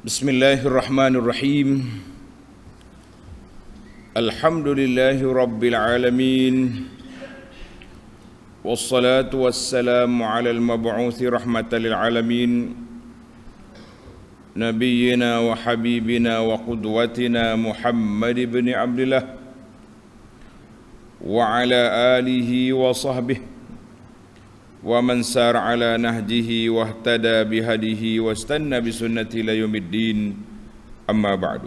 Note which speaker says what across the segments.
Speaker 1: Bismillahirrahmanirrahim. Alhamdulillahi rabbil alamin. Wassalatu wassalamu ala al-mab'uthi rahmatan lil alamin. Nabiyyina wa habibina wa qudwatina Muhammad ibn Abdullah wa ala alihi wa sahbihi wa man sar ala nahjihi wa ihtada bihadihi wa istanna bisunnati ila yaumiddin, amma ba'du.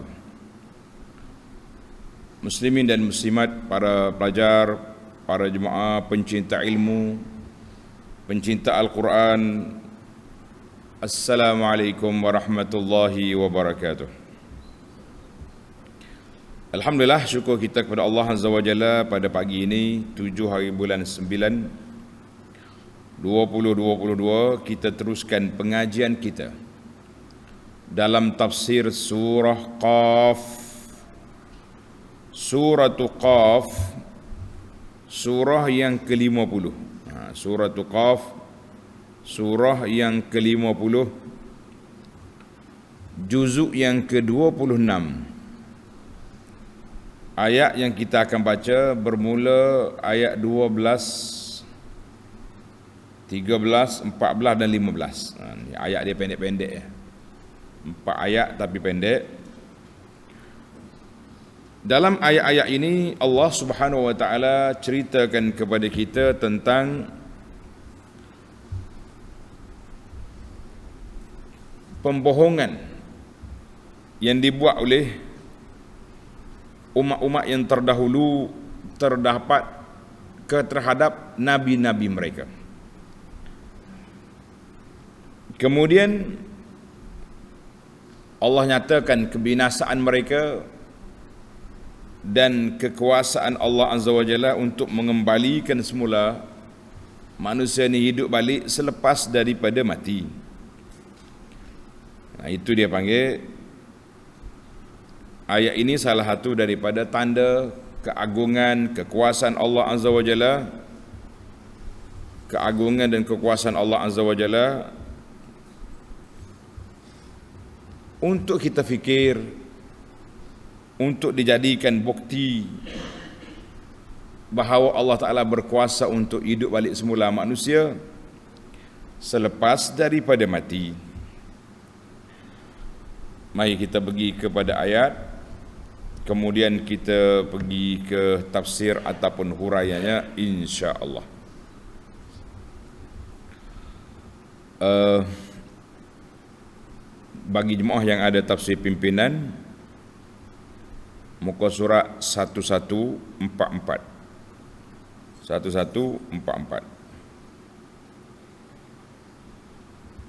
Speaker 1: Muslimin dan muslimat, para pelajar, para jemaah pencinta ilmu, pencinta Al-Quran, Assalamualaikum warahmatullahi wabarakatuh. Alhamdulillah, syukur kita kepada Allah Azza wa Jalla pada pagi ini 7 hari bulan 9 2022, kita teruskan pengajian kita dalam tafsir surah Qaf. Surah Qaf, surah yang ke-50. Surah Qaf, surah yang ke-50, juzuk yang ke-26. Ayat yang kita akan baca bermula ayat 12, 13, 14 dan 15. Ayat dia pendek-pendek. 4 ayat tapi pendek. Dalam ayat-ayat ini Allah Subhanahu wa taala ceritakan kepada kita tentang pembohongan yang dibuat oleh umat-umat yang terdahulu terhadap nabi-nabi mereka. Kemudian Allah nyatakan kebinasaan mereka dan kekuasaan Allah Azza wa Jalla untuk mengembalikan semula manusia ini hidup balik selepas daripada mati. Itu dia panggil, ayat ini salah satu daripada tanda keagungan, kekuasaan Allah Azza wa Jalla. Keagungan dan kekuasaan Allah Azza wa Jalla untuk kita fikir, untuk dijadikan bukti bahawa Allah Ta'ala berkuasa untuk hidup balik semula manusia selepas daripada mati. Mari kita pergi kepada ayat, kemudian kita pergi ke tafsir ataupun huraiannya, insya-Allah. Bagi jemaah yang ada tafsir pimpinan, muka surat 1144. 1144.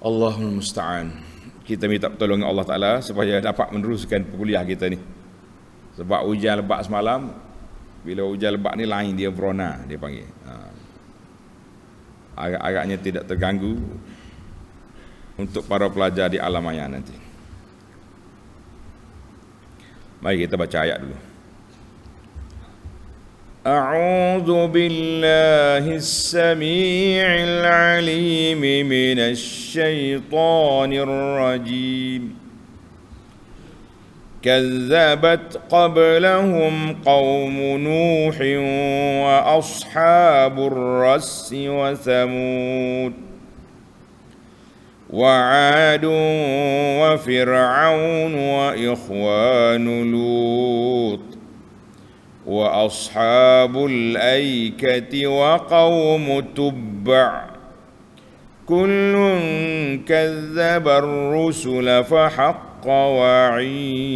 Speaker 1: Allahul musta'an. Kita minta pertolongan Allah Ta'ala supaya dapat meneruskan kuliah kita ni. Sebab hujan lebat semalam, bila hujan lebat ni lain dia berona, dia panggil. Agak-agaknya tidak terganggu untuk para pelajar di alam maya nanti. Mari kita baca ayat dulu. A'udzu billahis samii'il 'aliim minasy syaithaanir rajiim. كذبت قبلهم قوم نوح وأصحاب الرس وثمود وعاد وفرعون وإخوان لوط وأصحاب الأيكة وقوم تبع كل كذب الرسل فحق وعيد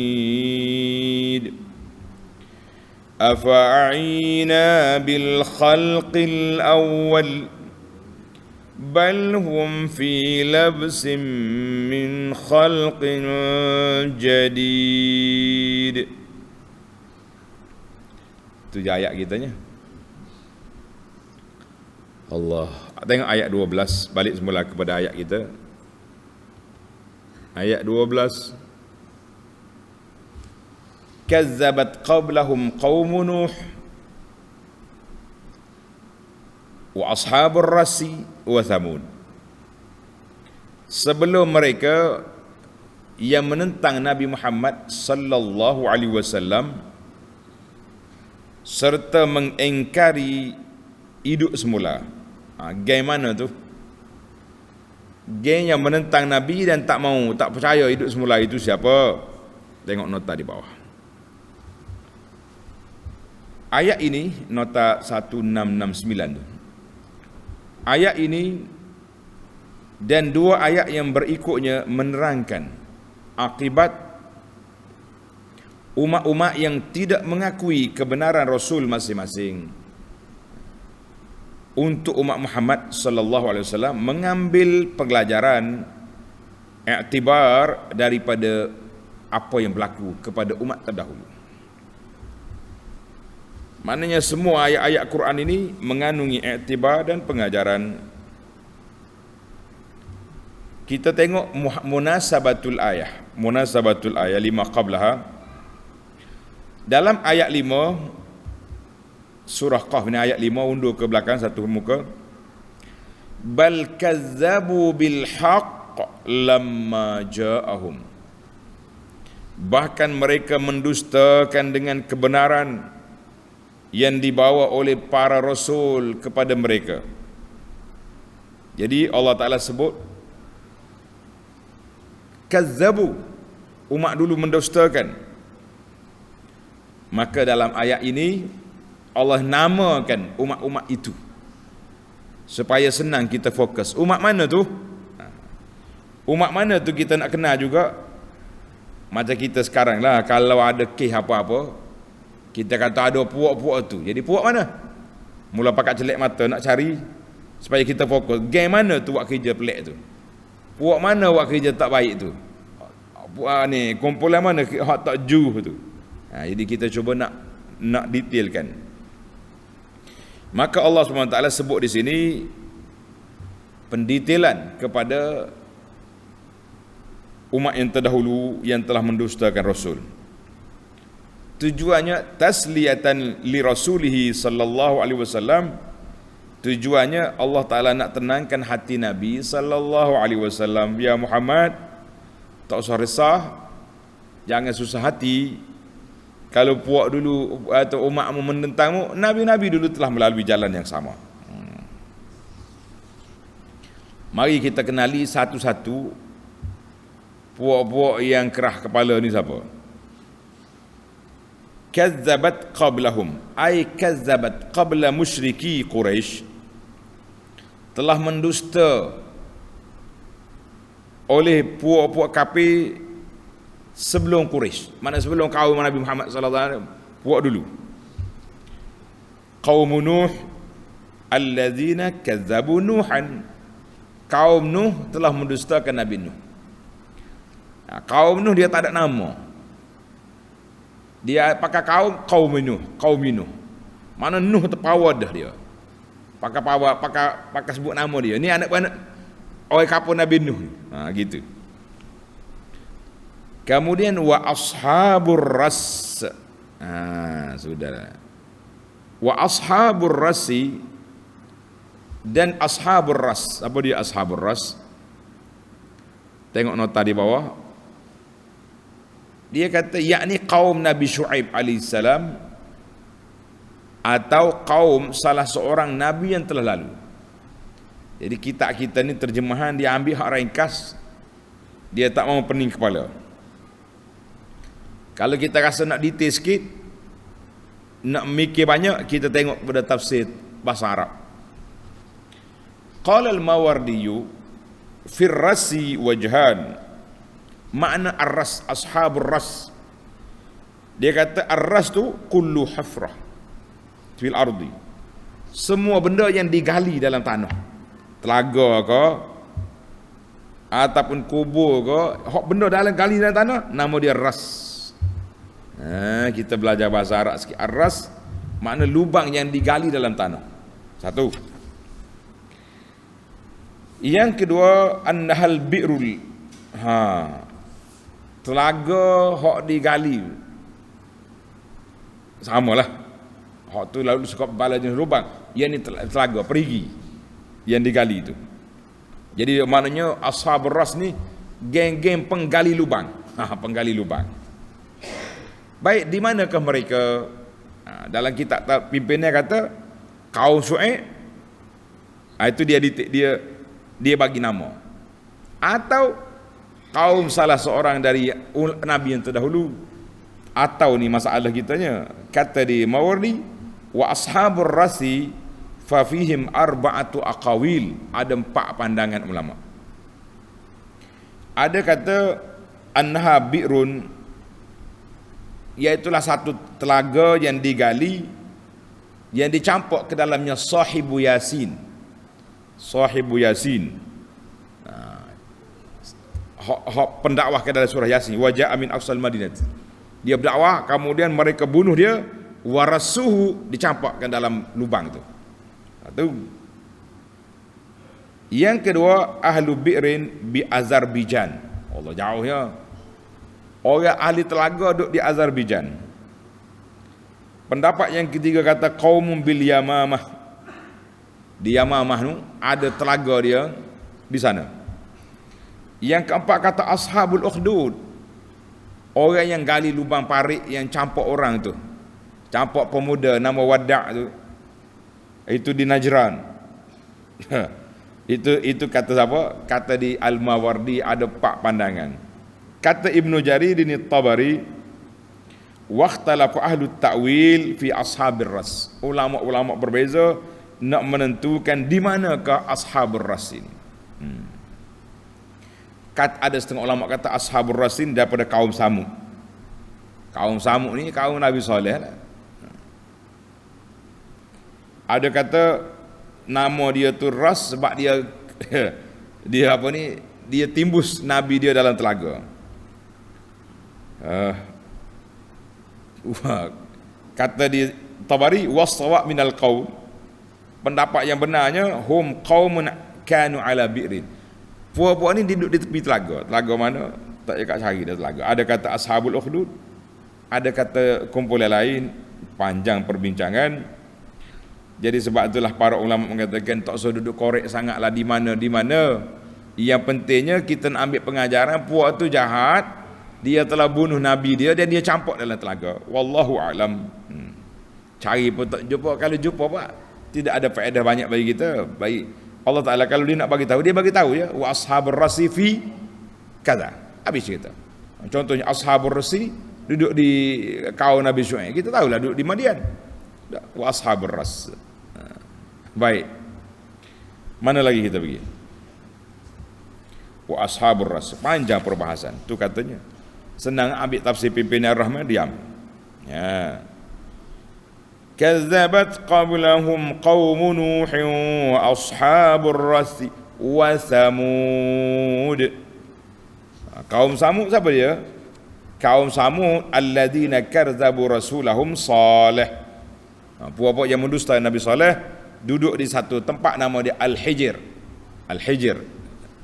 Speaker 1: أفعينا بالخلق الأول بل هم في لبس من خلق جديد. Itu je ayat kitanya. Allah. Tengok ayat 12, balik semula kepada ayat kita. Ayat 12. Kazzabat qablahum qaum Nuh wa ashabur rasi wa thamud. Sebelum mereka yang menentang Nabi Muhammad sallallahu alaihi wasallam serta mengingkari hidup semula. Geng mana tu? Geng yang menentang Nabi dan tak percaya hidup semula itu siapa? Tengok nota di bawah. Ayat ini nota 1669 tu. Ayat ini dan dua ayat yang berikutnya menerangkan akibat umat-umat yang tidak mengakui kebenaran Rasul masing-masing. Untuk umat Muhammad sallallahu alaihi wasallam mengambil pelajaran iktibar daripada apa yang berlaku kepada umat terdahulu. Maknanya semua ayat-ayat Quran ini mengandungi iktibar dan pengajaran. Kita tengok munasabatul ayah lima qablaha. Dalam ayat 5 surah Qaf ni, ayat 5 undur ke belakang satu muka. Bal kazzabu bil haqq lamma ja'ahum. Bahkan mereka mendustakan dengan kebenaran yang dibawa oleh para rasul kepada mereka. Jadi Allah Ta'ala sebut kazzabu, umat dulu mendustakan. Maka dalam ayat ini Allah namakan umat-umat itu supaya senang kita fokus. Umat mana tu? Umat mana tu kita nak kenal juga. Macam kita sekarang lah, kalau ada kes apa-apa, kita kata ada puak-puak tu. Jadi puak mana? Mula pakai celek mata nak cari supaya kita fokus. Geng mana tu buat kerja pelik tu? Puak mana buat kerja tak baik tu? Puak ni, kumpulan mana hak tak juh tu? Jadi kita cuba nak detailkan. Maka Allah SWT sebut di sini pendetailan kepada umat yang terdahulu yang telah mendustakan Rasul. Tujuannya tasliyatan li rasulihi sallallahu alaihi wasallam. Tujuannya Allah Ta'ala nak tenangkan hati Nabi sallallahu alaihi wasallam. Ya Muhammad, tak usah resah, jangan susah hati. Kalau puak dulu atau umatmu menentangmu, Nabi-Nabi dulu telah melalui jalan yang sama. Mari kita kenali satu-satu puak-puak yang kerah kepala ni siapa? Kazzabat qablahum, ay kazzabat qabla musyriki Quraisy, telah mendusta oleh puak-puak kafir sebelum Quraisy. Mana sebelum kaum Nabi Muhammad sallallahu alaihi wasallam, puak dulu. Qaum Nuh alladzina kazzabu Nuhan. Kaum Nuh telah mendustakan Nabi Nuh. Kaum Nuh dia tak ada nama. Dia pakai kaum Nuh. Mana Nuh terpawa dah dia. Pakai sebut nama dia. Ni anak-anak orang kapal Nabi Nuh. Gitu. Kemudian wa ashabur ras. Sudah. Wa ashabur rasi dan ashabur ras. Apa dia ashabur ras? Tengok nota di bawah. Dia kata yakni kaum Nabi Syuaib alaihissalam atau kaum salah seorang nabi yang telah lalu. Jadi kita ni terjemahan dia ambil hak ringkas. Dia tak mau pening kepala. Kalau kita rasa nak detail sikit, nak mikir banyak, kita tengok pada tafsir bahasa Arab. Qala al-Mawardi fi ar-rasi wajhan. Makna ar-ras, ashabur ras. Dia kata ar-ras tu kullu hafrah fil ardi. Semua benda yang digali dalam tanah. Telaga ke ataupun kubur ke, hak benda dalam gali dalam tanah, nama dia ras. Kita belajar bahasa Arab sikit. Ar-ras makna lubang yang digali dalam tanah. Satu. Yang kedua, annahal bi'rul. Telaga hak digali. Samalah. Hak tu lalu suka bala jenis lubang. Yang ni telaga, perigi yang digali itu. Jadi maknanya ashabur ras ni geng-geng penggali lubang. Penggali lubang. Baik, di manakah mereka? Dalam kitab pimpinnya kata kaum Syuaib. Itu dia bagi nama. Atau kaum salah seorang dari nabi yang terdahulu. Atau ni masalah kitanya, kata di Mawardi, wa ashabur rasi fa fihim arba'atu aqawil, ada 4 pandangan ulama. Ada kata annaha bi'run, iaitulah satu telaga yang digali, yang dicampur ke dalamnya sahibu Yasin. Sahibu Yasin, pendakwah ke dalam surah Yasin, wajah amin aqsal madinah. Dia berdakwah, kemudian mereka bunuh dia, warasuhu, dicampakkan dalam lubang itu. Satu. Yang kedua, ahlu bi'rin bi Azerbaijan. Allah, jauh ya. Orang ahli telaga duduk di Azerbaijan. Pendapat yang ketiga kata qaumun bil Yamamah. Di Yamamah tu ada telaga dia di sana. Yang keempat kata ashabul ukhdud. Orang yang gali lubang parit yang campak orang tu. Campak pemuda nama Wada' tu. Itu di Najran. itu kata siapa? Kata di Al-Mawardi ada 4 pandangan. Kata Ibnu Jarir ini Tabari, waqtalafu ahlu ta'wil fi ashabir ras. Ulama-ulama berbeza nak menentukan di manakah ashabur ras ini. Ada setengah ulama kata ashabur rasin daripada kaum Samud. Kaum Samud ni kaum Nabi Saleh lah. Ada kata nama dia tu Ras sebab dia dia timbus Nabi dia dalam telaga. Kata di Tabari was-sawab minal qaul, pendapat yang benarnya hum qaumun kanu ala bi'rin. Puak-puak ni duduk di tepi telaga. Telaga mana? Tak cakap cari dah telaga. Ada kata ashabul ukhdud, ada kata kumpulan lain, panjang perbincangan. Jadi sebab itulah para ulama mengatakan tak usah duduk korek sangatlah di mana. Yang pentingnya kita nak ambil pengajaran puak tu jahat, dia telah bunuh nabi dia dan dia campak dalam telaga. Wallahu a'lam. Cari pun tak jumpa. Kalau jumpa pak, tidak ada faedah banyak bagi kita. Baik Allah Ta'ala kalau dia nak bagi tahu, dia bagi tahu ya, wa ashabur rasi fi kaza. Habis cerita. Contohnya ashabur rasi duduk di kaum Nabi Syuaib. Kita tahulah duduk di Madian. Wa ashabur ras. Baik. Mana lagi kita pergi? Wa ashabur ras. Panjang perbahasan. Tu katanya. Senang ambil tafsir pimpinan Rahman, diam. Ya. Kazzabat qablahum qaum Nuh wa ashabur ras wa Samud. Kaum Samud siapa dia? Kaum Samud alladzina karzabu rasulahum Saleh. Puak-puak yang mendusta Nabi Saleh duduk di satu tempat nama dia Al-Hijr. Al-Hijr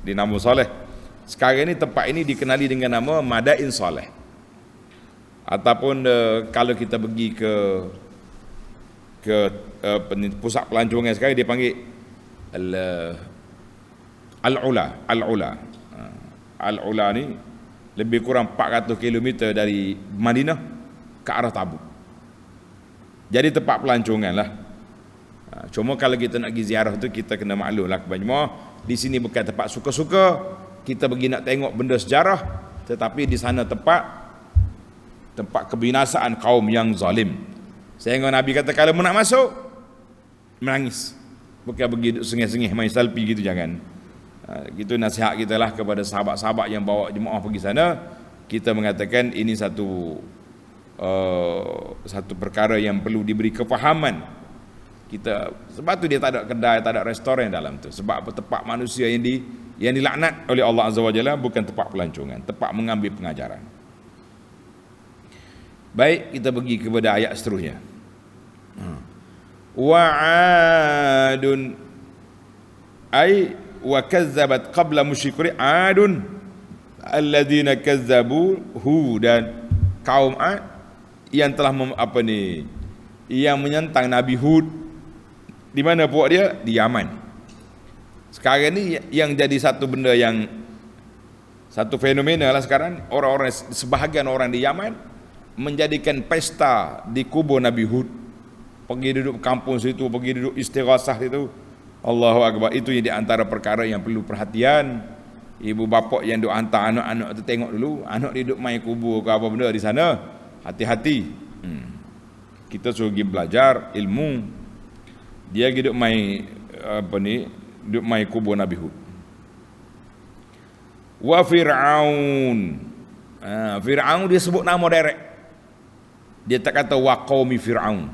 Speaker 1: di nama Saleh. Sekarang ini tempat ini dikenali dengan nama Madain Saleh. Ataupun kalau kita pergi ke pusat pelancongan sekarang dia panggil Al-Ula. Al-Ula ni lebih kurang 400 km dari Madinah ke arah Tabuk. Jadi tempat pelancongan lah. Cuma kalau kita nak pergi ziarah tu kita kena maklum lah kebanyakan di sini bukan tempat suka-suka. Kita pergi nak tengok benda sejarah, tetapi di sana tempat kebinasaan kaum yang zalim. Sehingga Nabi kata kalau nak masuk menangis. Bukan pergi sengih-sengih main selfie gitu, jangan. Gitu nasihat kita lah kepada sahabat-sahabat yang bawa jemaah pergi sana. Kita mengatakan ini satu perkara yang perlu diberi kefahaman kita. Sebab tu dia tak ada kedai, tak ada restoran dalam tu. Sebab tempat manusia yang dilaknat oleh Allah Azza wa Jalla, bukan tempat pelancongan, tempat mengambil pengajaran. Baik, kita pergi kepada ayat seterusnya. Wa'adun ay wa kazzabat qabla musyrikri adun alladzina kazzabu hudan. Kaum Ad yang telah yang menyentang Nabi Hud. Di mana puak dia? Di Yaman. Sekarang ni yang jadi satu benda yang Satu fenomena lah sekarang, sebahagian orang di Yaman menjadikan pesta di kubur Nabi Hud. Pergi duduk kampung situ, pergi duduk istighasah situ. Allahu Akbar. Itu yang di antara perkara yang perlu perhatian. Ibu bapa yang duk hantar anak-anak tu tengok dulu, anak dia duk main kubur ke apa benda di sana. Hati-hati. Kita suruh pergi belajar ilmu. Dia pergi duk main duk main kubur Nabi Hud. Wa Fir'aun. Fir'aun dia sebut nama direct. Dia tak kata wa qaumi Fir'aun.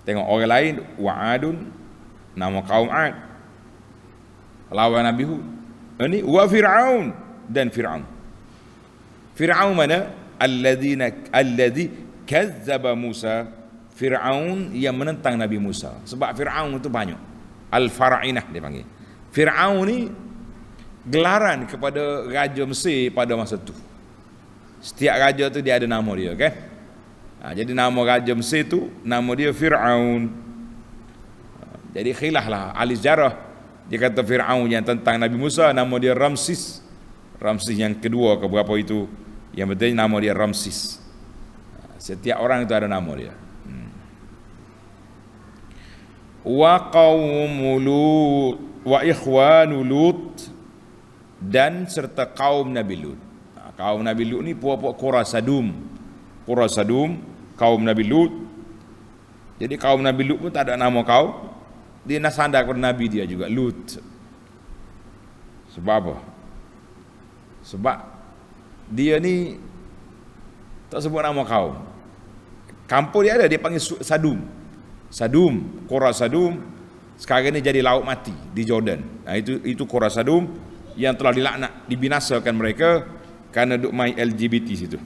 Speaker 1: Tengok orang lain, wa Adun, nama kaum Ad, lawan Nabi Hud. Ini wa Fir'aun dan Fir'aun. Fir'aun mana? Alladhi kazzaba Musa. Fir'aun yang menentang Nabi Musa. Sebab Fir'aun itu banyak. Al-Fara'inah dia panggil. Fir'aun ni gelaran kepada raja Mesir pada masa tu. Setiap raja tu dia ada nama dia, kan? Jadi nama raja Mesir tu nama dia Fir'aun. Jadi khilaf lah ahli sejarah. Dia kata Fir'aun yang tentang Nabi Musa nama dia Ramsis. Ramsis yang kedua ke berapa itu. Yang penting nama dia Ramsis. Setiap orang itu ada nama dia. Wa qaumul Lut wa ikhwanu Lut, dan serta kaum Nabi Lut. Kaum Nabi Lut ni puak-puak Qura Sadum, kaum Nabi Lut. Jadi kaum Nabi Lut pun tak ada nama kaum. Dia nasandar kepada Nabi dia juga, Lut. Sebab apa? Sebab dia ni tak sebut nama kaum. Kampung dia ada, dia panggil Sadum. Qura Sadum. Sekarang ni jadi laut mati di Jordan. Itu Qura Sadum yang telah dilaknat, dibinasakan mereka kerana duk main LGBT situ.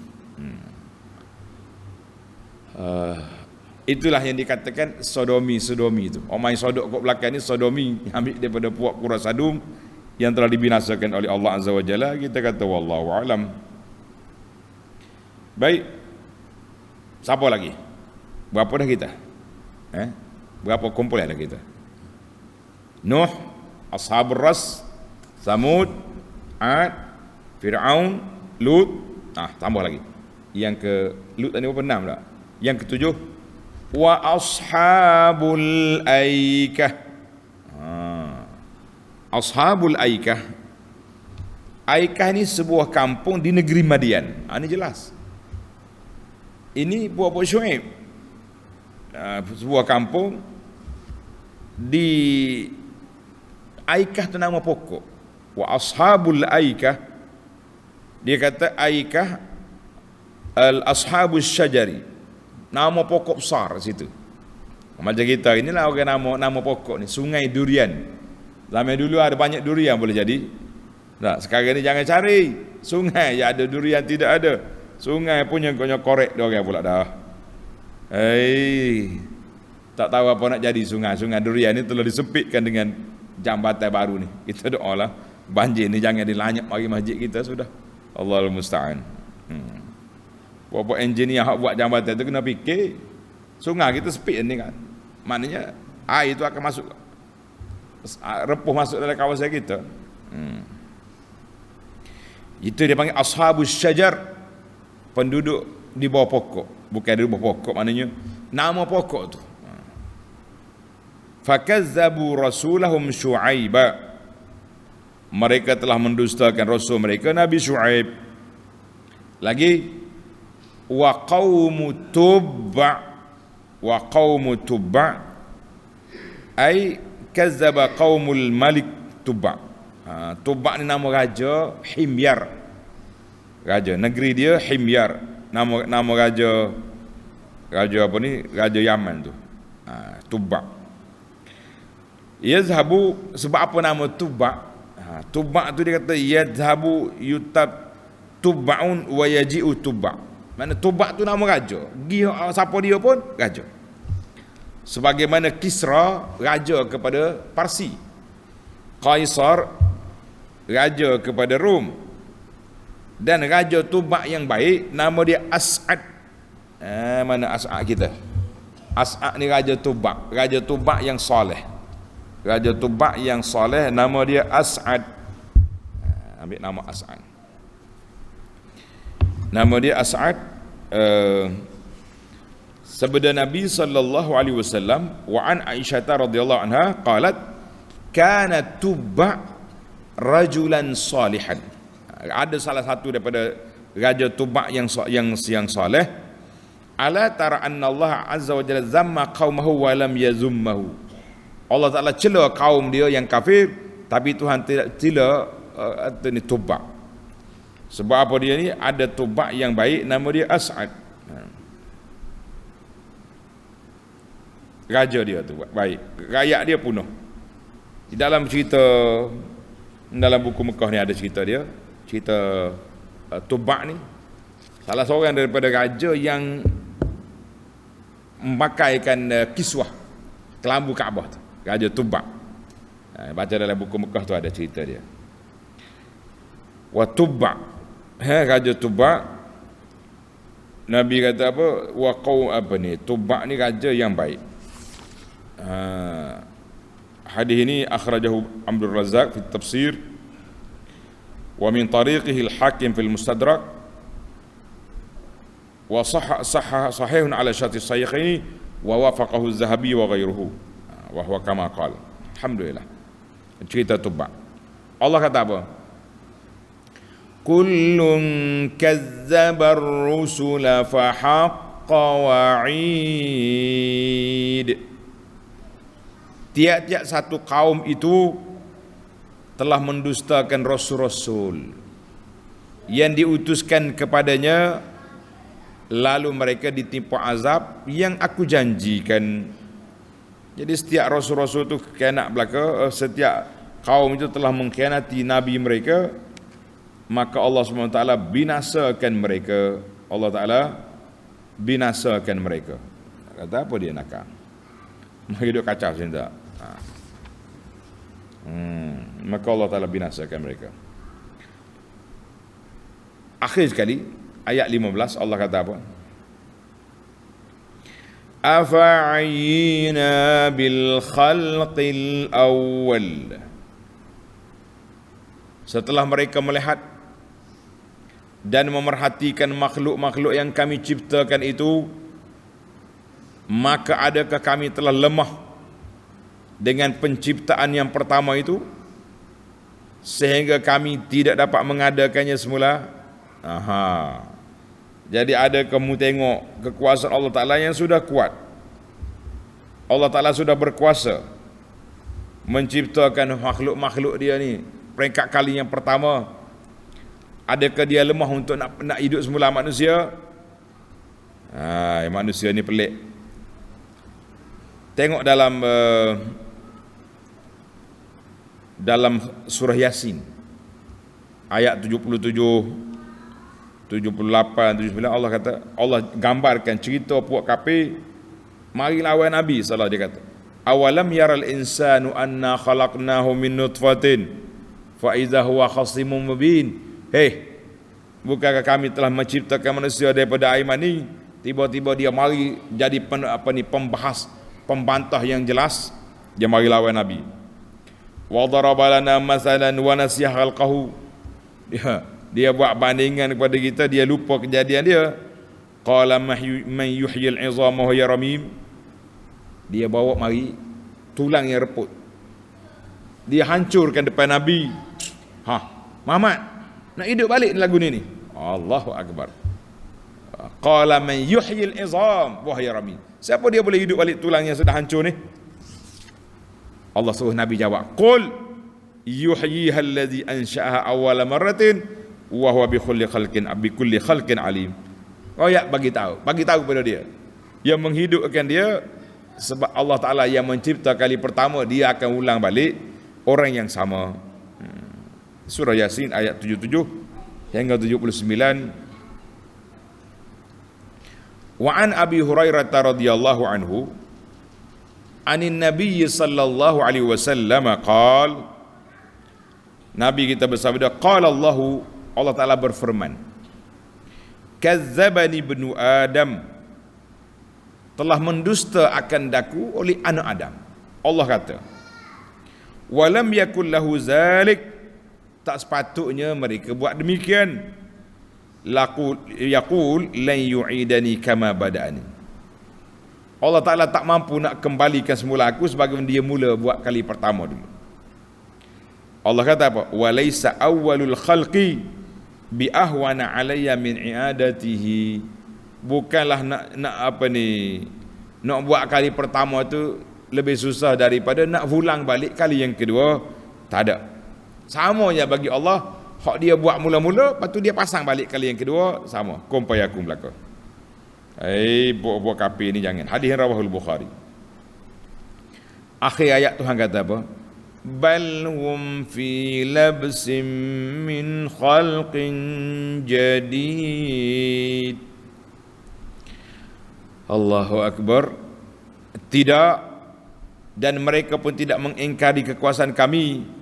Speaker 1: Itulah yang dikatakan sodomi itu. Orang main sodok kat belakang ni sodomi, ambil daripada puak Qura Sadum yang telah dibinasakan oleh Allah Azza wa Jalla. Kita kata wallahu alam. Baik. Siapa lagi? Berapa dah kita? Berapa kumpulan dah kita? Nuh, Ashabul Ras, Samud, Ad, Fir'aun, Lut. Tambah lagi. Yang ke Lut tadi berapa? 6 tak? Yang ketujuh, wa ashabul aikah. Ashabul aikah. Aikah ni sebuah kampung di negeri Madian. Ini jelas. Ini buat Syuaib. Sebuah kampung di Aikah tu nama pokok. Wa ashabul aikah. Dia kata aikah al-ashabus syajari. Nama pokok besar situ. Macam kita inilah orang nama pokok ni, sungai durian. Zaman dulu ada banyak durian boleh jadi. Tak, sekarang ni jangan cari sungai yang ada durian, tidak ada. Sungai punya korek dia orang pula dah. Tak tahu apa nak jadi sungai durian ni telah disempitkan dengan jambatan baru ni. Kita doalah banjir ni jangan dilanyap mari masjid kita sudah. Allahul musta'an. Buat engineer hak buat jambatan tu kena fikir sungai kita sempit ni kan. Maknanya air itu akan masuk, repuh masuk dalam kawasan kita. Itu dia panggil ashabus syajar, penduduk di bawah pokok. Bukan di bawah pokok, maknanya nama pokok tu. Fakazzabu rasulahum Syu'aiba. Mereka telah mendustakan rasul mereka Nabi Syu'aib. Lagi wa qaumu Tubba ai kazzaba qaumul malik Tubba. Tubba ni nama raja Himyar. Raja negeri dia Himyar. Nama raja apa ni? Raja Yaman tu. Tubba. Yazhabu, sebab apa nama Tubba? Tubba tu dia kata yazhabu yutab Tubbaun wa yaji'u Tubba. Mana Tubba tu nama raja. Siapa dia pun raja. Sebagaimana Kisra raja kepada Parsi, Kaisar raja kepada Rom, dan raja Tubba yang baik nama dia As'ad. Mana As'ad kita? As'ad ni raja Tubba. Raja Tubba yang soleh. Raja Tubba yang soleh nama dia As'ad. Ambil nama As'ad. Nama dia As'ad. Sabda Nabi sallallahu alaihi wasallam, wa an Aisyah radhiyallahu anha qalat kana Tubba rajulan salihan. Ada salah satu daripada raja Tubba yang soleh. Ala tara anna Allah azza wa jalla zamma qaumahu wa lam yazummahu. Allah Taala cela kaum dia yang kafir, tapi Tuhan tidak cela Tubba. Sebab apa dia ni? Ada Tubba yang baik, nama dia As'ad. Raja dia tu baik, rakyat dia punah. Di dalam cerita, dalam buku Mekah ni ada cerita dia, cerita Tubba ni salah seorang daripada raja yang memakaikan kiswah, kelambu Kaabah tu, Raja Tubba. Baca dalam buku Mekah tu ada cerita dia. Wa Tubba, Raja Tubba, Nabi kata apa? Wa qaum apa ni? Tubba ni raja yang baik. Hadis ini akhrajahu Abdul Razzaq fi tafsir wa min tariqihi al-Hakim fi al-Mustadrak wa sahihun ala syarti as-Shaykhaini wa wafaqahu az-Zahabi wa ghayruhu wa huwa kama qala. Alhamdulillah. Cerita Tubba. Allah kata apa? Kullun kazzaba ar-rusula fa haqqa wa'id. Tiap-tiap satu kaum itu telah mendustakan rasul-rasul yang diutuskan kepadanya, lalu mereka ditimpa azab yang aku janjikan. Jadi setiap rasul-rasul itu khianat belaka, setiap kaum itu telah mengkhianati nabi mereka, maka Allah SWT binasakan mereka. Allah Ta'ala binasakan mereka. Kata apa dia nakal? Hidup kacau macam tak? Maka Allah Ta'ala binasakan mereka. Akhir sekali ayat 15 Allah kata apa? Afa'ayina bil khalqil awwal. Setelah mereka melihat dan memerhatikan makhluk-makhluk yang kami ciptakan itu, maka adakah kami telah lemah dengan penciptaan yang pertama itu sehingga kami tidak dapat mengadakannya semula? Jadi ada kamu tengok kekuasaan Allah Ta'ala yang sudah kuat. Allah Ta'ala sudah berkuasa menciptakan makhluk-makhluk dia ni peringkat kali yang pertama. Adakah dia lemah untuk nak hidup semula manusia? Manusia ni pelik. Tengok dalam surah Yasin ayat 77, 78, 79 Allah kata, Allah gambarkan cerita puak kafir mari lawan Nabi sallallahu dia kata, awalam yaral insanu anna khalaqnahu min nutfatin fa idza huwa khasimun mubin. Bukankah kami telah menciptakan manusia daripada air mani, tiba-tiba dia mari jadi pembantah yang jelas. Dia mari lawan Nabi. Wa daraba lana masalan wa nasiya khalqahu. Dia buat bandingan kepada kita, dia lupa kejadian dia. Qala man yuhyil 'izama wa hiya ramim. Dia bawa mari tulang yang reput. Dia hancurkan depan Nabi. Muhammad nak hidup balik lagu ni. Allahu akbar. Qala man yuhyil 'izam wa hiya ramim. Siapa dia boleh hidup balik tulang yang sudah hancur ni? Allah suruh Nabi jawab, qul yuhyiha allazi ansha'aha awwala marratin wa huwa bi kulli khalqin alim. Royak bagi tahu pada dia yang menghidupkan dia, sebab Allah Ta'ala yang mencipta kali pertama, dia akan ulang balik orang yang sama. Surah Yasin ayat 77 hingga 79. Wa an Abi Hurairah radhiyallahu anhu anin Nabi sallallahu alaihi wasallam qala, Nabi kita bersabda, qala Allah Ta'ala berfirman, kazzabani ibnu Adam, telah mendusta akan daku oleh anak Adam. Allah kata, walam yakul lahu zalik, tak sepatutnya mereka buat demikian. Yaqul lan yu'idani kama bada'ani. Allah Ta'ala tak mampu nak kembalikan semula aku sebagaimana dia mula buat kali pertama dulu. Allah kata apa? Walaysa awwalul khalqi bi ahwana alayya min i'adatihi. Bukanlah nak buat kali pertama tu lebih susah daripada nak ulang balik kali yang kedua. Tak ada. Sama je bagi Allah. Hak dia buat mula-mula, lepas tu dia pasang balik kali yang kedua, sama. Kumpayakum belaka. Buat kafir ni jangan. Hadis rawahul Bukhari. Akhir ayat Tuhan kata apa? Bal hum fi labsim min khalqin jadid. Allahu Akbar. Tidak, dan mereka pun tidak mengingkari kekuasaan kami.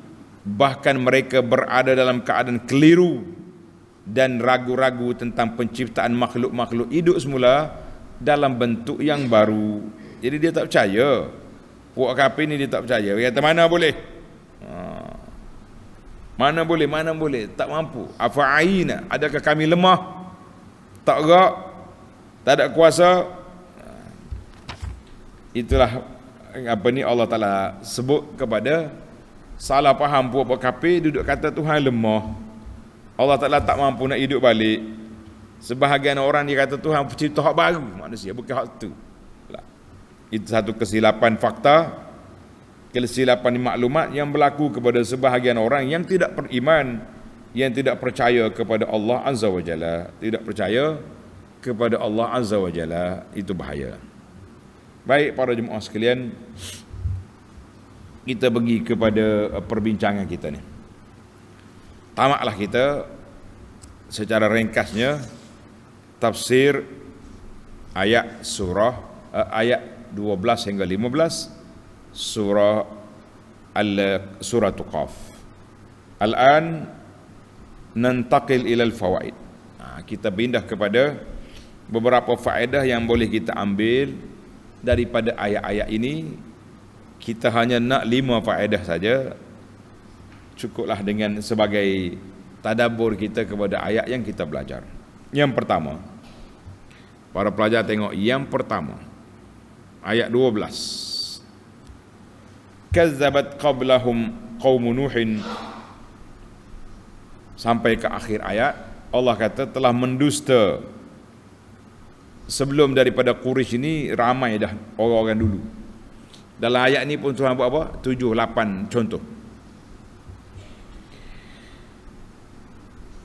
Speaker 1: Bahkan mereka berada dalam keadaan keliru dan ragu-ragu tentang penciptaan makhluk-makhluk hidup semula dalam bentuk yang baru. Jadi dia tak percaya. Puak kafir ni dia tak percaya. Dia kata mana boleh? Mana boleh? Tak mampu. Afa'ina, adakah kami lemah? Tak gerak? Tak ada kuasa? Itulah Allah Ta'ala sebut kepada salah faham puak kafir duduk kata Tuhan lemah. Allah Ta'ala tak mampu nak hidup balik. Sebahagian orang dia kata Tuhan pencipta hak baru manusia, bukan hak tu. Itu satu kesilapan fakta, kesilapan maklumat yang berlaku kepada sebahagian orang yang tidak beriman, yang tidak percaya kepada Allah Azza wa Jalla. Tidak percaya kepada Allah Azza wa Jalla, itu bahaya. Baik para jemaah sekalian, kita pergi kepada perbincangan kita ni. Tamaklah kita secara ringkasnya tafsir ayat surah ayat 12 hingga 15 surah surah Qaf. Al-an nantaqil ila al-fawaid. Kita pindah kepada beberapa faedah yang boleh kita ambil daripada ayat-ayat ini. Kita hanya nak 5 faedah saja, cukuplah dengan sebagai tadabbur kita kepada ayat yang kita belajar. Yang pertama, para pelajar tengok yang pertama, ayat 12. Kazzabat qablahum qaum Nuhin, sampai ke akhir ayat. Allah kata telah mendusta sebelum daripada Quraisy ini ramai dah orang-orang dulu. Dalam ayat ni pun Tuhan buat apa? 7-8 contoh.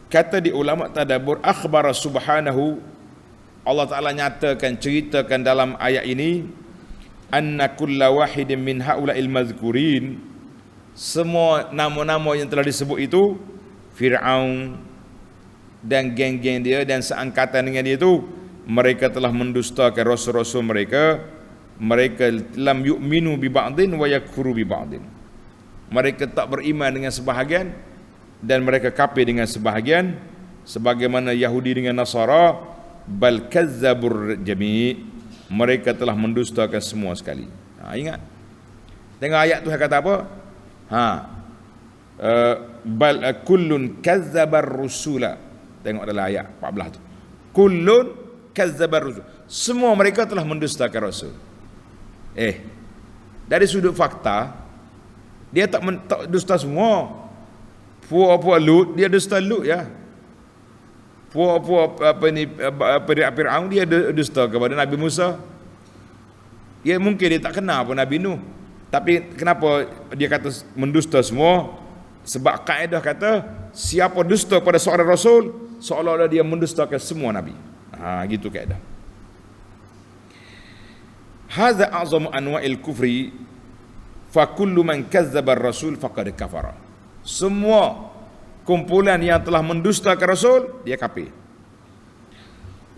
Speaker 1: Kata di ulama tadabbur, akhbara subhanahu, Allah Ta'ala nyatakan, ceritakan dalam ayat ini, anna kulla wahidin min haula'il mazkurin, semua nama-nama yang telah disebut itu, Fir'aun dan geng-geng dia dan seangkatan dengan dia itu, mereka telah mendustakan rasul-rasul mereka. Mereka lam yu'minu bi ba'din wa yakfuru bi ba'din. Mereka tak beriman dengan sebahagian dan mereka kafir dengan sebahagian, sebagaimana Yahudi dengan Nasara. Bal kazzabur jami', mereka telah mendustakan semua sekali. Ingat, tengok ayat tu kata apa? Bal kullun kazzabar rusula. Tengok dalam ayat 14 tu, kullun kazzabar rusul, semua mereka telah mendustakan rasul. Dari sudut fakta, dia tak dusta semua. Puak-puak Lut, dia dusta Lut ya. Puak-puak Fir'aun, dia dusta kepada Nabi Musa. Ya mungkin dia tak kenal pun Nabi Nuh. Tapi kenapa dia kata mendusta semua? Sebab kaedah kata siapa dusta pada seorang rasul, seolah-olah dia mendustakan semua nabi. Gitu kaedah. Hadza a'zamu anwa'il kufri, fa kullu man kazzaba ar-rasul faqad kafara. Semua kumpulan yang telah mendustakan rasul, dia kafir.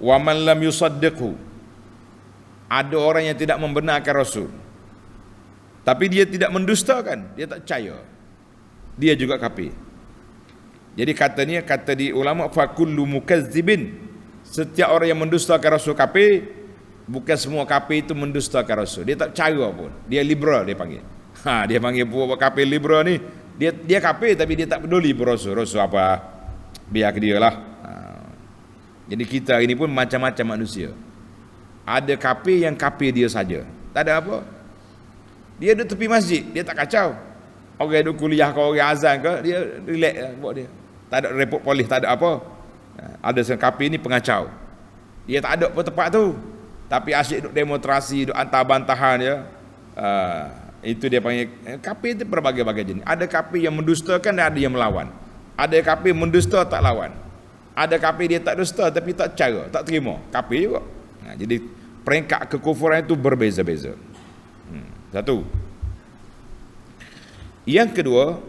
Speaker 1: Wa man lam yusaddiqhu, ada orang yang tidak membenarkan rasul tapi dia tidak mendustakan, dia tak percaya, dia juga kafir. Jadi katanya, kata di ulama, fa kullu mukazzibin, setiap orang yang mendustakan rasul kafir. Bukan semua kafir itu mendustakan rasul, dia tak percaya pun, dia liberal dia panggil. Dia panggil buat kafir liberal ni, Dia kafir tapi dia tak peduli pun Rasul apa, biar ke dia lah. Jadi kita ini pun macam-macam manusia. Ada kafir yang kafir dia saja, tak ada apa. Dia duduk tepi masjid, dia tak kacau. Orang duduk kuliah ke, orang azan ke, dia relax buat dia. Tak ada repot polis, tak ada apa. Ada seorang kafir ni pengacau. Dia tak ada apa tempat tu, tapi asyik duduk demonstrasi, duduk hantar bantahan dia. Itu dia panggil kafir. Itu berbagai-bagai jenis. Ada kafir yang mendustakan dan ada yang melawan. Ada kafir mendusta tak lawan. Ada kafir dia tak dusta tapi tak cara, tak terima, kafir juga. Jadi peringkat kekufuran itu berbeza-beza. Satu. Yang kedua,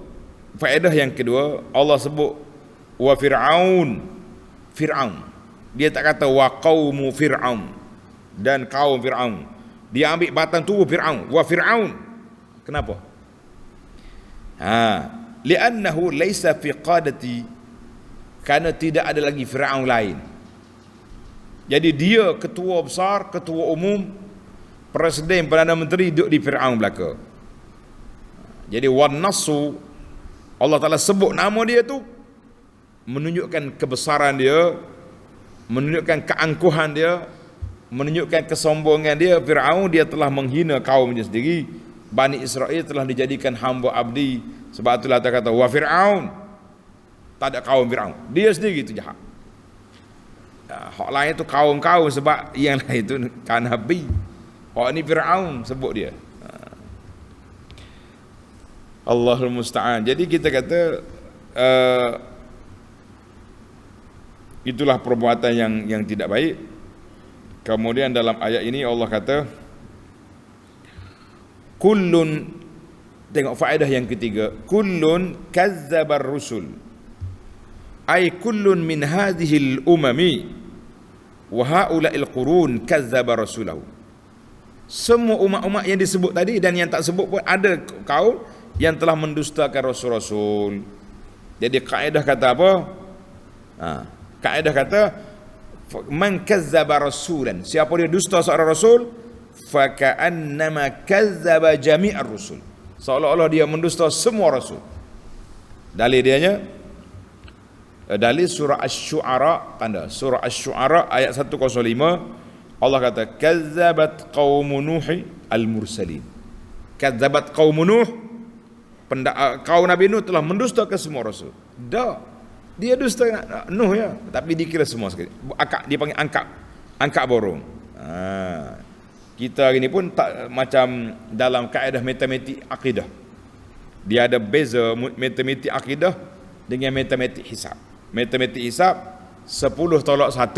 Speaker 1: faedah yang kedua, Allah sebut wa Fir'aun. Dia tak kata wa qaumu Fir'aun dan kaum Fir'aun. Dia ambil batang tubuh Fir'aun, wa Fir'aun. Kenapa? Li'annahu laysa fi qadati, kerana tidak ada lagi Fir'aun lain. Jadi dia ketua besar, ketua umum, presiden, Perdana Menteri duduk di Fir'aun belaka. Jadi wan nasu, Allah Ta'ala sebut nama dia tu menunjukkan kebesaran dia, menunjukkan keangkuhan dia, menunjukkan kesombongan dia. Fir'aun, dia telah menghina kaumnya sendiri. Bani Israel telah dijadikan hamba abdi. Sebab itulah dia kata wa Fir'aun. Tak ada kaum Fir'aun, dia sendiri itu jahat. Hak lain itu kaum-kaum, sebab yang lain itu kan Nabi. Hak ni Fir'aun sebut dia. Allahul Musta'an. Jadi kita kata itulah perbuatan yang tidak baik. Kemudian dalam ayat ini Allah kata kullun, tengok faedah yang ketiga, kullun kazzabar rusul, ay kullun min hadhil umami wa haula'il qurun kazzaba rasulahu. Semua umat-umat yang disebut tadi dan yang tak sebut pun ada kaum yang telah mendustakan rasul-rasul. Jadi kaedah kata apa? Kaedah kata man kazzaba rasulan, siapa dia dusta seorang rasul, fa ka'annama kazzaba jami'ar rusul, seolah-olah dia mendusta semua rasul. Dalil dianya dalil surah Asy-Syu'ara, tanda surah Asy-Syu'ara ayat 105, Allah kata kazzabat qaumun nuh al-mursalin. Kazzabat qaumun nuh, kaum Nabi Nuh telah mendustakan semua rasul. Dia dusta Nuh ya, tapi dikira semua sekali. Dia panggil angkat borong. Kita hari ni pun tak macam dalam kaedah matematik akidah. Dia ada beza matematik akidah dengan matematik hisab. Matematik hisab 10 tolak 1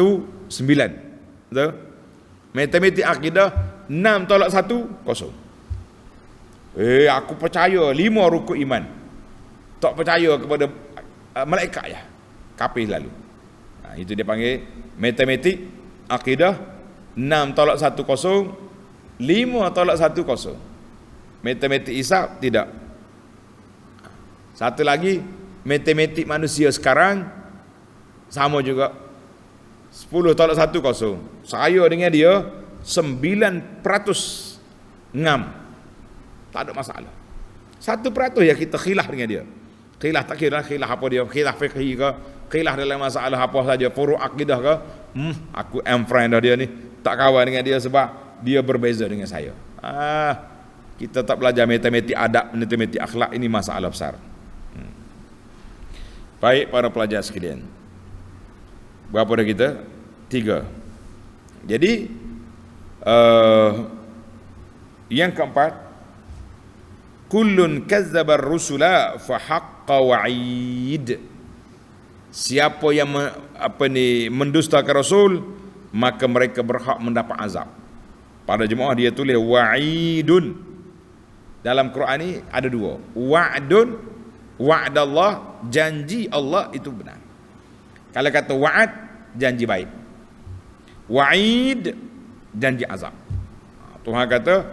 Speaker 1: 9. Betul? Matematik akidah 6 tolak 1 kosong. Aku percaya 5 rukun iman. Tak percaya kepada malaikat ya, kafir lalu. Itu dia panggil matematik akidah 6 tolak 1 kosong, 5 tolak 1 kosong. Matematik hisab tidak. Satu lagi matematik manusia sekarang sama juga 10 tolak 1 kosong. Saya dengan dia 9% ngam, tak ada masalah. 1% ya kita khilaf dengan dia. Khilaf tak kira khilaf apa dia, khilaf fikih ke, khilaf dalam masalah apa saja, furu' akidah ke. Aku friend dah dia ni, tak kawan dengan dia sebab dia berbeza dengan saya. Kita tak belajar matematik adab, matematik akhlak, ini masalah besar. Baik para pelajar sekalian, berapa dah kita? 3. Jadi yang keempat, kullun kazzabar rusula fa haqqa wa'id. Siapa yang mendustakan rasul, maka mereka berhak mendapat azab. Pada jemaah dia tulis wa'idun. Dalam Quran ni ada 2. Wa'dun, wa'dallah, janji Allah itu benar. Kalau kata wa'ad, janji baik. Wa'id, janji azab. Tuhan kata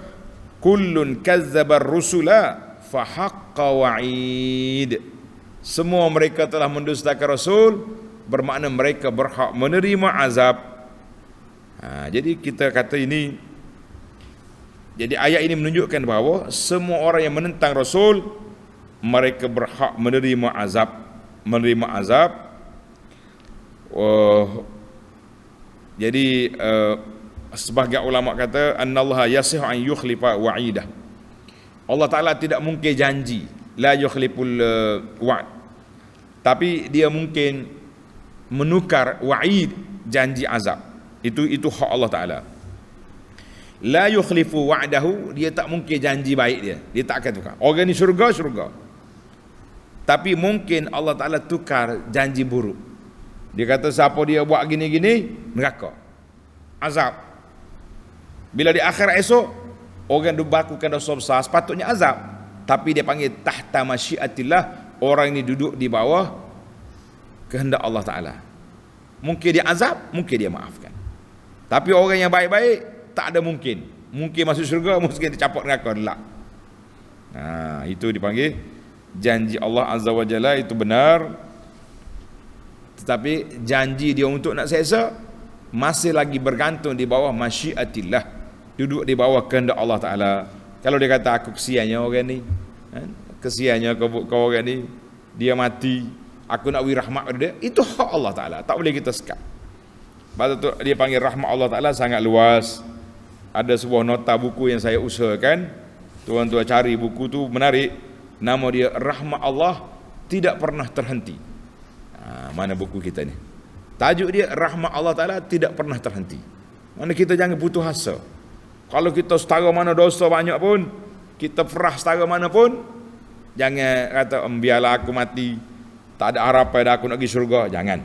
Speaker 1: kullun kazzabar rusula fa haqqa wa'id. Semua mereka telah mendustakan rasul, bermakna mereka berhak menerima azab. Jadi kita kata ini, jadi ayat ini menunjukkan bahawa semua orang yang menentang rasul mereka berhak menerima azab. Jadi sebahagian ulama kata annallaha yasihu an yukhlifa wa'idah. Allah Ta'ala tidak mungkin janji, la yukhliful wa'd, tapi dia mungkin menukar wa'id, janji azab. Itu hak Allah Ta'ala. La yukhlifu wa'dahu, dia tak mungkin janji baik dia tak akan tukar. Orang ni syurga, tapi mungkin Allah Ta'ala tukar janji buruk. Dia kata siapa dia buat gini-gini, neraka, azab. Bila di akhir esok orang dibakukan dosa besar, sepatutnya azab, tapi dia panggil tahta masyiatillah. Orang ini duduk di bawah kehendak Allah Ta'ala. Mungkin dia azab, mungkin dia maafkan. Tapi orang yang baik-baik tak ada mungkin masuk syurga, mungkin dicapok neraka. Itu dipanggil janji Allah Azza wa Jalla, itu benar. Tetapi janji dia untuk nak seksa masih lagi bergantung di bawah masyiatillah, duduk di bawah kehendak Allah Ta'ala. Kalau dia kata aku kesiannya orang ni, kesiannya kau orang ni, dia mati, aku nak beri rahmat pada dia, itu hak Allah Ta'ala, tak boleh kita sekat. Sebab tu dia panggil rahmat Allah Ta'ala sangat luas. Ada sebuah nota buku yang saya usahakan, tuan-tuan cari buku tu, menarik. Nama dia Rahmat Allah Tidak Pernah Terhenti. Mana buku kita ni? Tajuk dia Rahmat Allah Ta'ala Tidak Pernah Terhenti. Mana kita jangan putus asa. Kalau kita setara mana dosa banyak pun, kita perah setara mana pun, jangan kata biarlah aku mati, tak ada harapan dah aku nak pergi syurga. Jangan.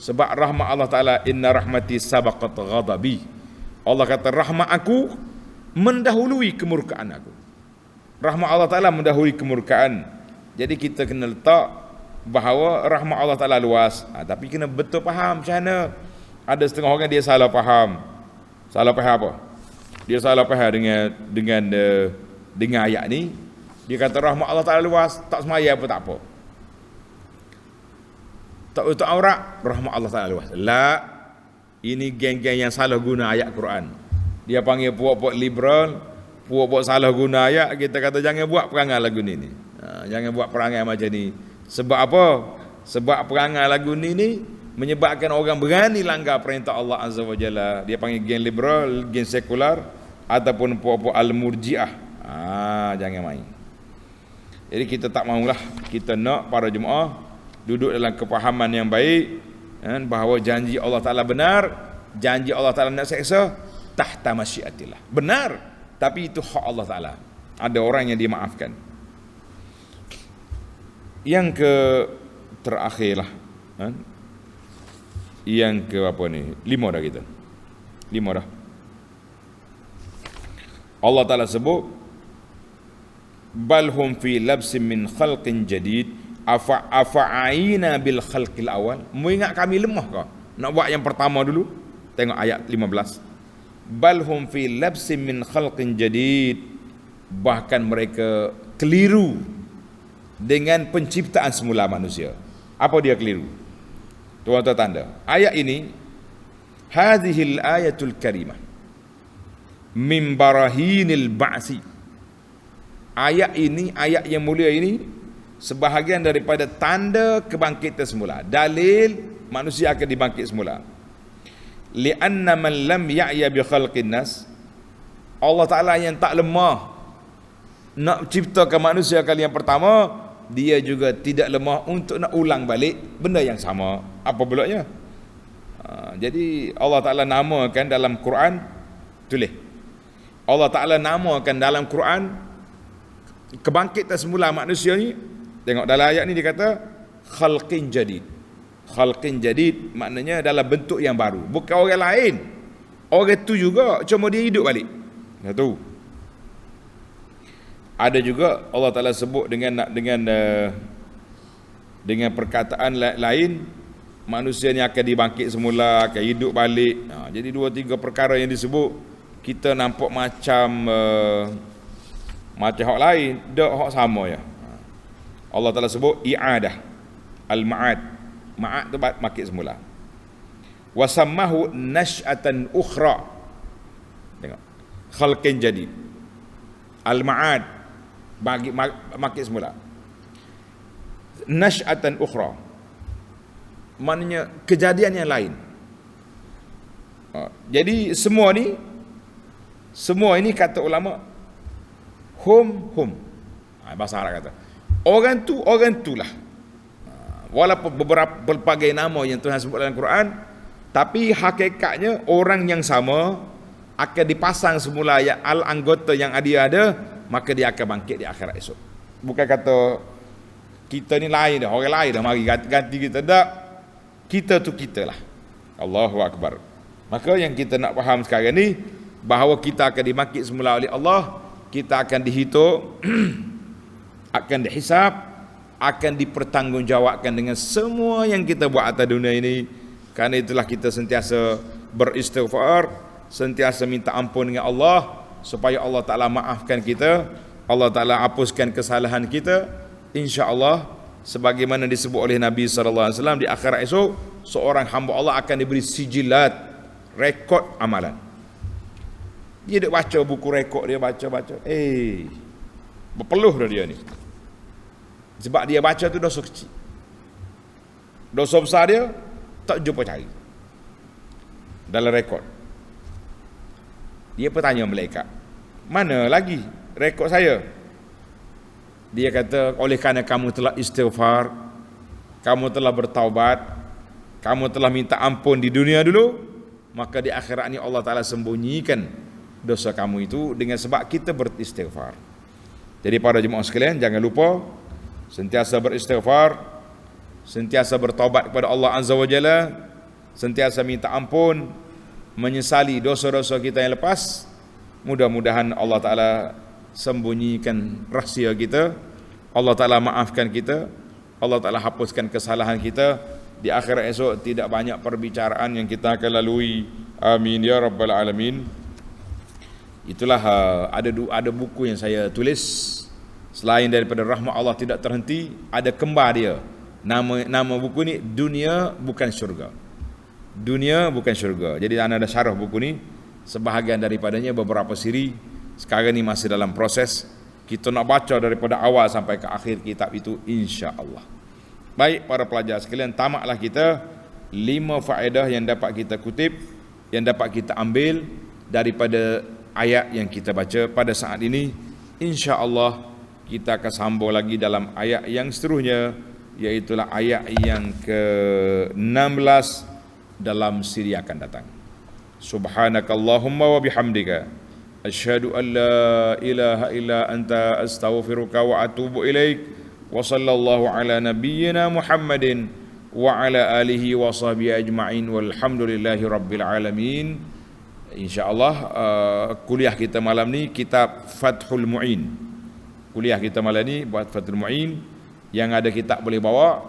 Speaker 1: Sebab rahmat Allah Ta'ala, inna rahmati sabaqat ghadabi. Allah kata rahmat aku mendahului kemurkaan aku. Rahmat Allah Ta'ala mendahului kemurkaan. Jadi kita kena letak bahawa rahmat Allah Ta'ala luas, tapi kena betul faham macam mana. Ada setengah orang dia salah faham. Salah faham apa? Dia salah faham dengan ayat ni. Dia kata rahmat Allah Ta'ala luas, tak semaya apa tak apa. Tak untuk aurat, rahmat Allah Ta'ala luas. Ini geng-geng yang salah guna ayat Quran. Dia panggil puak-puak liberal, puak-puak salah guna ayat. Kita kata jangan buat perangai lagu ni. Jangan buat perangai macam ni. Sebab apa? Sebab perangai lagu ni menyebabkan orang berani langgar perintah Allah Azza wa Jalla. Dia panggil geng liberal, geng sekular, ataupun puak-puak al-murjiah. Jangan main. Jadi kita tak maulah. Kita nak para jemaah duduk dalam kefahaman yang baik, bahawa janji Allah Ta'ala benar. Janji Allah Ta'ala nak seksa tahta masyiatillah, benar, tapi itu hak Allah Ta'ala. Ada orang yang dimaafkan. Yang ke terakhir lah, yang ke apa ni, 5 dah kita, 5 dah. Allah Ta'ala sebut bal hum fi labsin min khalqin jadid afa'aina bil khalqil awal. Mu ingat kami lemah ke nak buat yang pertama dulu? Tengok ayat 15. Bal hum fi labsin min khalqin jadid. Bahkan mereka keliru dengan penciptaan semula manusia. Apa dia keliru? Tuan-tuan tanda ayat ini, hadhil ayatul karimah min barahinil ba'si. Ayat ini, ayat yang mulia ini, sebahagian daripada tanda kebangkitan semula, dalil manusia akan dibangkit semula. Li'anna man lam ya'ya bi khalqin nas, Allah Ta'ala yang tak lemah nak ciptakan manusia kali yang pertama, dia juga tidak lemah untuk nak ulang balik benda yang sama. Apa pulanya? Jadi Allah Ta'ala namakan dalam Quran, tulis, Allah Ta'ala namakan dalam Quran kebangkitan semula manusia ni. Tengok dalam ayat ni dia kata khalqin jadid. Khalqin jadid maknanya dalam bentuk yang baru, bukan orang lain. Orang tu juga, cuma dia hidup balik. Satu. Ada juga Allah Ta'ala sebut dengan perkataan lain, manusia ni akan dibangkit semula, akan hidup balik. Jadi 2-3 perkara yang disebut kita nampak macam hak lain, dak hak sama ya. Allah Ta'ala sebut i'adah, al-ma'ad. Ma'ad tu bangkit semula. Wasammahu nash'atan ukhra. Tengok. Khalqin jadid. Al-ma'ad. bagi bangkit semula. Nash'atan ukhra, maknanya kejadian yang lain. Jadi semua ini kata ulama hum. Bahasa Arab kata orang tulah. Walaupun beberapa pelbagai nama yang Tuhan sebut dalam Quran, tapi hakikatnya orang yang sama akan dipasang semula ya anggota yang dia ada, maka dia akan bangkit di akhirat esok. Bukan kata kita ni lain dah, orang lain dah mari ganti kita. Tak, kita tu kita lah. Allahu Akbar. Maka yang kita nak faham sekarang ni, bahawa kita akan dibangkit semula oleh Allah, kita akan dihitung, akan dihisap, akan dipertanggungjawabkan dengan semua yang kita buat atas dunia ini. Kerana itulah kita sentiasa beristighfar, sentiasa minta ampun dengan Allah, supaya Allah Ta'ala maafkan kita, Allah Ta'ala hapuskan kesalahan kita. InsyaAllah, sebagaimana disebut oleh Nabi SAW, di akhirat esok seorang hamba Allah akan diberi sijilat, rekod amalan. Dia duk baca buku rekod, dia baca berpeluh dah dia ni. Sebab dia baca tu dosa kecil, dosa besar dia tak jumpa cari dalam rekod. Dia bertanya malaikat, mana lagi rekod saya? Dia kata, oleh kerana kamu telah istighfar, kamu telah bertaubat, kamu telah minta ampun di dunia dulu, maka di akhirat ni Allah Ta'ala sembunyikan dosa kamu itu dengan sebab kita beristighfar. Jadi para jemaah sekalian, jangan lupa sentiasa beristighfar, sentiasa bertaubat kepada Allah Azza wa Jalla, sentiasa minta ampun, menyesali dosa-dosa kita yang lepas. Mudah-mudahan Allah Ta'ala sembunyikan rahsia kita, Allah Ta'ala maafkan kita, Allah Ta'ala hapuskan kesalahan kita. Di akhirat esok tidak banyak perbicaraan yang kita akan lalui. Amin ya rabbal alamin. Itulah ada buku yang saya tulis. Selain daripada rahmat Allah tidak terhenti, ada kembar dia. Nama buku ni Dunia Bukan Syurga. Dunia Bukan Syurga. Jadi anda ada syarah buku ni, sebahagian daripadanya beberapa siri. Sekarang ni masih dalam proses. Kita nak baca daripada awal sampai ke akhir kitab itu, insya-Allah. Baik para pelajar sekalian, tamatlah kita 5 faedah yang dapat kita kutip, yang dapat kita ambil daripada ayat yang kita baca pada saat ini. Insya-Allah kita akan sambung lagi dalam ayat yang seterusnya, iaitulah ayat yang ke-16 dalam siri akan datang. Subhanakallahumma wa bihamdika asyhadu an la ilaha illa anta astaghfiruka wa atubu ilaik. Wa sallallahu ala nabiyyina Muhammadin wa ala alihi wa sahbihi ajma'in walhamdulillahi rabbil alamin. InsyaAllah kuliah kita malam ni kitab Fathul Mu'in. Kuliah kita malam ni buat Fathul Mu'in. Yang ada kitab boleh bawa,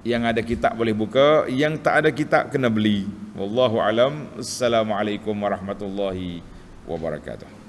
Speaker 1: yang ada kitab boleh buka, yang tak ada kitab kena beli. Wallahu alam. Assalamualaikum warahmatullahi wabarakatuh.